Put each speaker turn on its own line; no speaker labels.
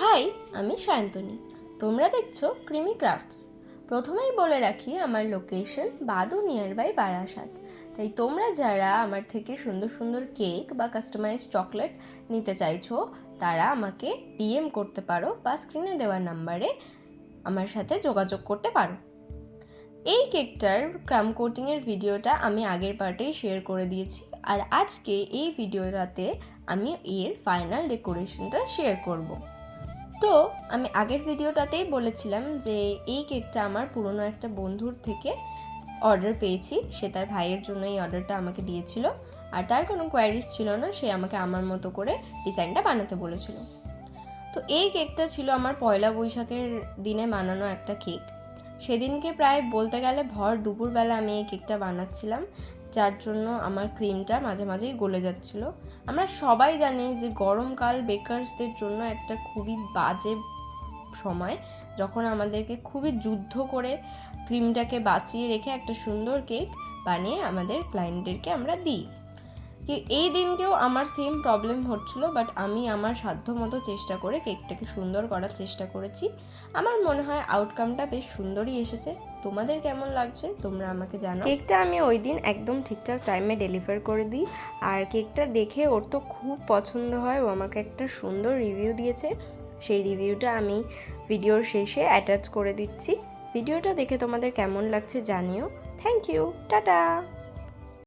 High, আমি সায়ন্তনী। তোমরা দেখছো ক্রিমি ক্রাফটস। প্রথমেই বলে রাখি, আমার লোকেশন বাদু নিয়ার বাই বারাসাত। তাই তোমরা যারা আমার থেকে সুন্দর সুন্দর কেক বা কাস্টমাইজ চকলেট নিতে চাইছো, তারা আমাকে ডিএম করতে পারো বা স্ক্রিনে দেওয়া নাম্বারে আমার সাথে যোগাযোগ করতে পারো। এই কেকটার ক্রাম কোটিংয়ের ভিডিওটা আমি আগের পার্টেই শেয়ার করে দিয়েছি, আর আজকে এই ভিডিওটাতে আমি এর ফাইনাল ডেকোরেশনটা শেয়ার করব। তো আমি আগের ভিডিওটাতেই বলেছিলাম যে এই কেকটা আমার পুরনো একটা বন্ধুর থেকে অর্ডার পেয়েছি। সে তার ভাইয়ের জন্য এই অর্ডারটা আমাকে দিয়েছিল, আর তার কোনো কোয়ারিজ ছিল না, সে আমাকে আমার মতো করে ডিজাইনটা বানাতে বলেছিল। তো এই কেকটা ছিল আমার পয়লা বৈশাখের দিনে বানানো একটা কেক। সেদিনকে প্রায় বলতে গেলে ভর দুপুরবেলা আমি এই কেকটা বানাচ্ছিলাম, যার জন্য আমার ক্রিমটা মাঝে মাঝেই গলে যাচ্ছিল। আমরা সবাই জানি যে গরমকাল বেকারসদের জন্য একটা খুবই বাজে সময়, যখন আমাদেরকে খুবই যুদ্ধ করে ক্রিমটাকে বাঁচিয়ে রেখে একটা সুন্দর কেক বানিয়ে আমাদের ক্লায়েন্টদেরকে আমরা দিই। এই দিনকেও আমার সেম প্রবলেম হচ্ছিল, বাট আমি আমার সাধ্য মতো চেষ্টা করে কেকটাকে সুন্দর করার চেষ্টা করেছি। আমার মনে হয় আউটকামটা বেশ সুন্দরই এসেছে। তোমাদের কেমন লাগছে তোমরা আমাকে জানাও। কেকটা আমি ওই দিন একদম ঠিকঠাক টাইমে ডেলিভার করে দিই, আর কেকটা দেখে ওর তো খুব পছন্দ হয়। ও আমাকে একটা সুন্দর রিভিউ দিয়েছে, সেই রিভিউটা আমি ভিডিওর শেষে অ্যাটাচ করে দিচ্ছি। ভিডিওটা দেখে তোমাদের কেমন লাগছে জানিও। Thank you, tata.